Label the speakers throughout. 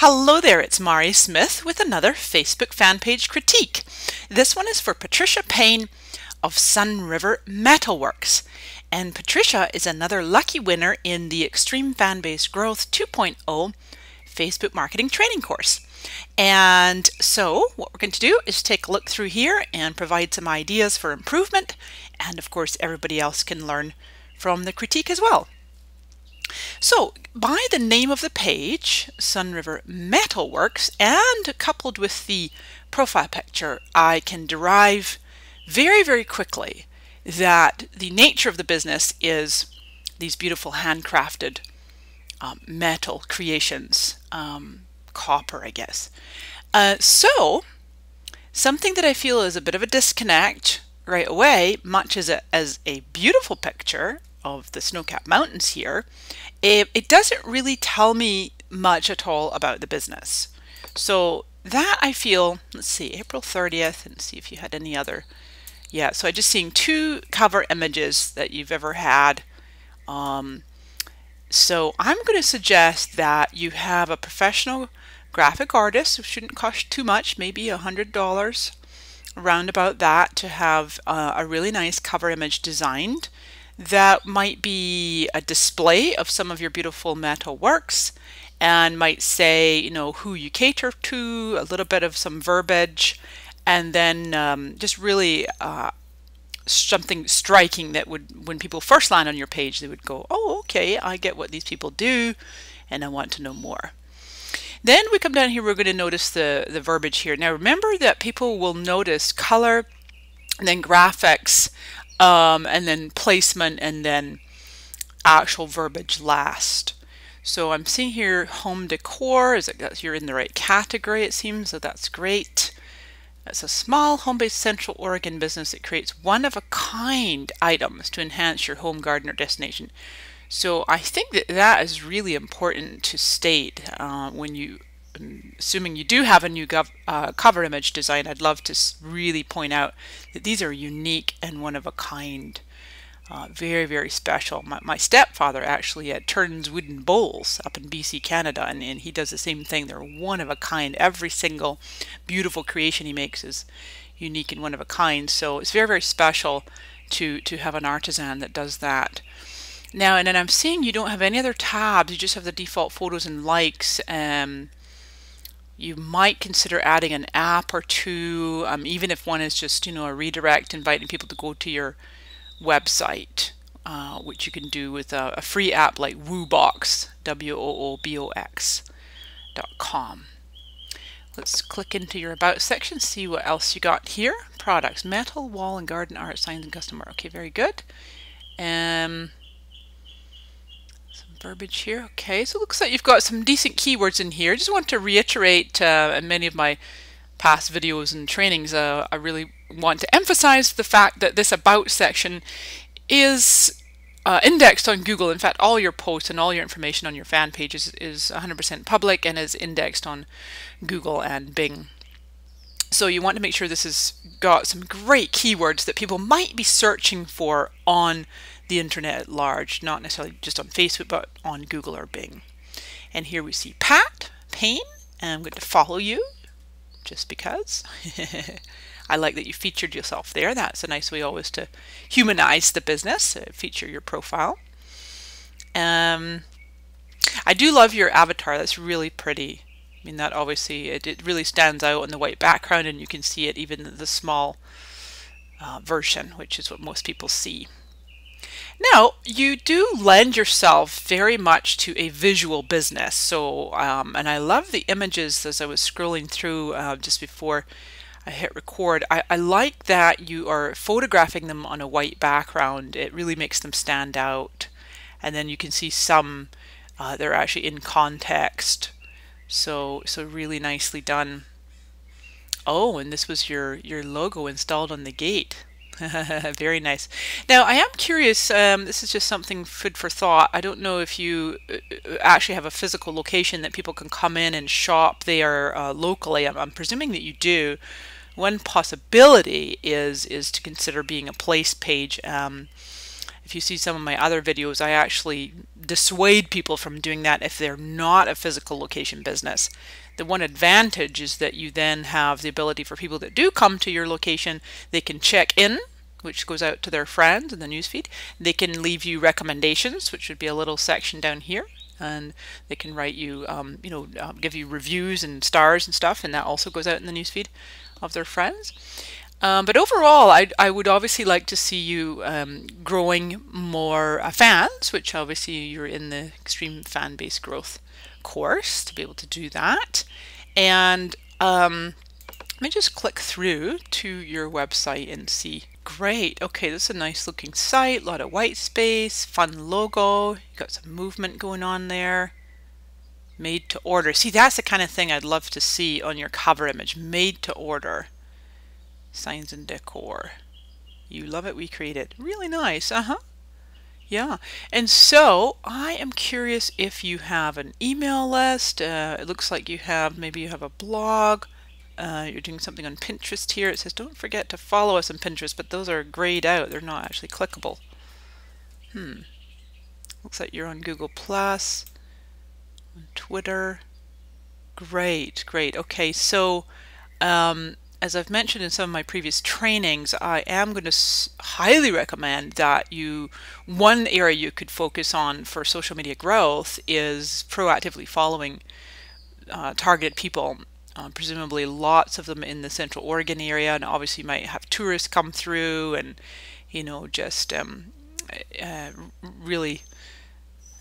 Speaker 1: Hello there, it's Mari Smith with another Facebook fan page critique. This one is for Patricia Payne of Sunriver Metalworks. And Patricia is another lucky winner in the Extreme Fan Base Growth 2.0 Facebook Marketing Training course. And so what we're going to do is take a look through here and provide some ideas for improvement. And of course, everybody else can learn from the critique as well. So by the name of the page, Sunriver Metalworks, and coupled with the profile picture, I can derive very quickly that the nature of the business is these beautiful handcrafted metal creations, copper, I guess. So something that I feel is a bit of a disconnect right away, much as a beautiful picture of the snow-capped mountains here, it doesn't really tell me much at all about the business. So that I feel, let's see, April 30th, and see if you had any other. Yeah, so I'm just seeing two cover images that you've ever had. So I'm going to suggest that you have a professional graphic artist who shouldn't cost too much, maybe $100, around about that, to have a really nice cover image designed. That might be a display of some of your beautiful metal works and might say, you know, who you cater to, a little bit of some verbiage, and then just really something striking that would, when people first land on your page, they would go, oh, okay, I get what these people do and I want to know more. Then we come down here, we're going to notice the verbiage here. Now remember that people will notice color and then graphics, and then placement, and then actual verbiage last. So I'm seeing here home decor, you're in the right category, it seems, so that's great. It's a small home-based Central Oregon business that creates one-of-a-kind items to enhance your home, garden, or destination. So I think that is really important to state when you, assuming you do have a new cover image design. I'd love to really point out that these are unique and one-of-a-kind, very special. My stepfather actually turns wooden bowls up in BC, Canada, and he does the same thing. They're one-of-a-kind. Every single beautiful creation he makes is unique and one-of-a-kind. So it's very special to have an artisan that does that. Now, and then I'm seeing you don't have any other tabs. You just have the default photos and likes. You might consider adding an app or two, even if one is just, you know, a redirect inviting people to go to your website, which you can do with a free app like Woobox, WOOBOX.com. Let's click into your About section, see what else you got here. Products, metal, wall and garden art, signs and customer. Okay, very good. Verbiage here. Okay, so it looks like you've got some decent keywords in here. Just want to reiterate, in many of my past videos and trainings, I really want to emphasize the fact that this About section is indexed on Google. In fact, all your posts and all your information on your fan pages is 100% public and is indexed on Google and Bing. So you want to make sure this has got some great keywords that people might be searching for on the internet at large, not necessarily just on Facebook, but on Google or Bing. And here we see Pat Payne, and I'm going to follow you just because. I like that you featured yourself there. That's a nice way always to humanize the business, feature your profile. I do love your avatar. That's really pretty. I mean, that obviously, it really stands out on the white background, and you can see it even in the small version, which is what most people see. Now, you do lend yourself very much to a visual business. So, and I love the images as I was scrolling through just before I hit record. I like that you are photographing them on a white background. It really makes them stand out. And then you can see some, they're actually in context. So really nicely done. Oh, and this was your logo installed on the gate. Very nice. Now I am curious, this is just something food for thought. I don't know if you actually have a physical location that people can come in and shop there locally. I'm presuming that you do. One possibility is to consider being a place page if you see some of my other videos, I actually dissuade people from doing that if they're not a physical location business. The one advantage is that you then have the ability for people that do come to your location, they can check in, which goes out to their friends in the newsfeed. They can leave you recommendations, which would be a little section down here, and they can write you, give you reviews and stars and stuff, and that also goes out in the newsfeed of their friends. But overall, I would obviously like to see you growing more fans, which obviously you're in the Extreme Fan Base Growth course to be able to do that. And let me just click through to your website and see. Great. Okay, this is a nice looking site, a lot of white space, fun logo. You got some movement going on there. Made to order. See, that's the kind of thing I'd love to see on your cover image. Made to order. Signs and decor. You love it, we create it. Really nice. Yeah. And so I am curious if you have an email list. It looks like you have, maybe you have a blog. You're doing something on Pinterest here. It says don't forget to follow us on Pinterest, but those are grayed out. They're not actually clickable. Looks like you're on Google Plus, on Twitter. Great, great. Okay, so as I've mentioned in some of my previous trainings, I am going to highly recommend that one area you could focus on for social media growth is proactively following targeted people. Presumably lots of them in the Central Oregon area, and obviously you might have tourists come through and just really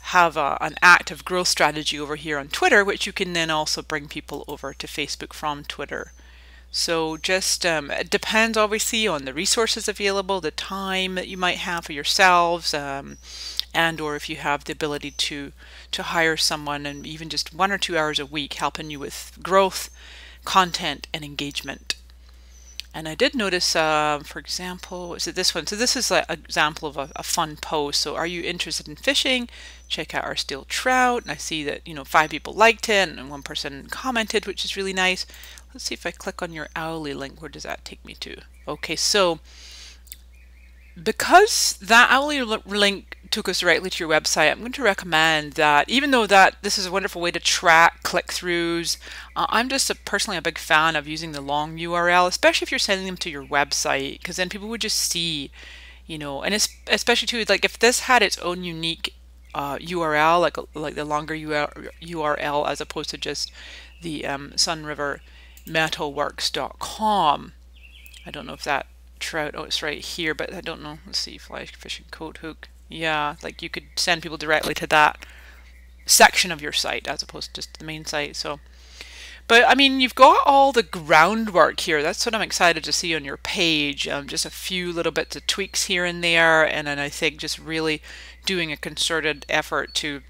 Speaker 1: have an active growth strategy over here on Twitter, which you can then also bring people over to Facebook from Twitter. So just it depends obviously on the resources available, the time that you might have for yourselves, and or if you have the ability to hire someone, and even just 1 or 2 hours a week helping you with growth, content, and engagement. And I did notice, for example, is it this one? So this is an example of a fun post. So are you interested in fishing? Check out our steel trout. And I see that 5 people liked it and 1 person commented, which is really nice. Let's see if I click on your hourly link, where does that take me to? Okay, so because that hourly link took us directly to your website, I'm going to recommend that, even though this is a wonderful way to track click-throughs, I'm just personally a big fan of using the long URL, especially if you're sending them to your website, because then people would just see, and it's, especially too, like if this had its own unique URL, like the longer URL as opposed to just the sunrivermetalworks.com. I don't know if that trout, oh, it's right here, but I don't know. Let's see, fly fishing coat hook. Yeah, like you could send people directly to that section of your site as opposed to just the main site. So, but I mean, you've got all the groundwork here. That's what I'm excited to see on your page. Just a few little bits of tweaks here and there, and then I think just really doing a concerted effort to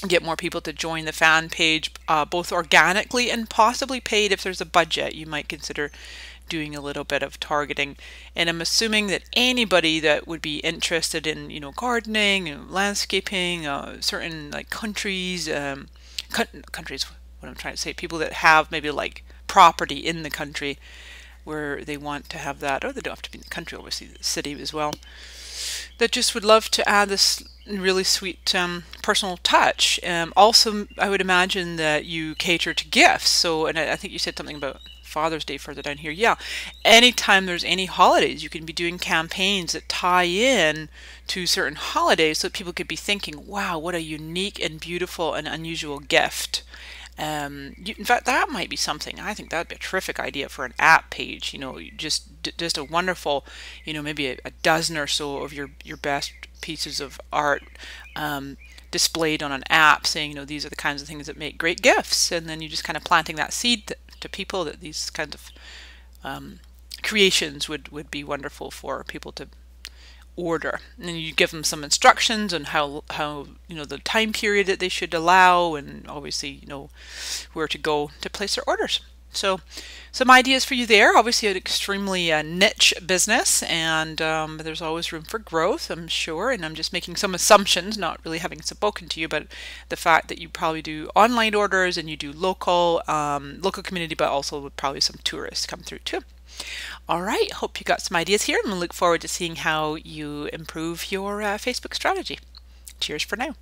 Speaker 1: get more people to join the fan page, both organically and possibly paid. If there's a budget, you might consider doing a little bit of targeting. And I'm assuming that anybody that would be interested in gardening and landscaping, certain like countries, countries, what I'm trying to say, people that have maybe like property in the country where they want to have that, or they don't have to be in the country, obviously the city as well, that just would love to add this really sweet personal touch. Also, I would imagine that you cater to gifts. So, and I think you said something about Father's Day further down here. Yeah, anytime there's any holidays, you can be doing campaigns that tie in to certain holidays, so that people could be thinking, wow, what a unique and beautiful and unusual gift. In fact, that might be something. I think that'd be a terrific idea for an app page. Just a wonderful, maybe a dozen or so of your best pieces of art displayed on an app, saying, these are the kinds of things that make great gifts, and then you just kind of planting that seed to people that these kinds of creations would be wonderful for people to order. And then you give them some instructions on how the time period that they should allow, and obviously where to go to place their orders. So some ideas for you there. Obviously an extremely niche business, and there's always room for growth, I'm sure, and I'm just making some assumptions, not really having spoken to you, but the fact that you probably do online orders and you do local community, but also probably some tourists come through too. All right, hope you got some ideas here and we look forward to seeing how you improve your Facebook strategy. Cheers for now.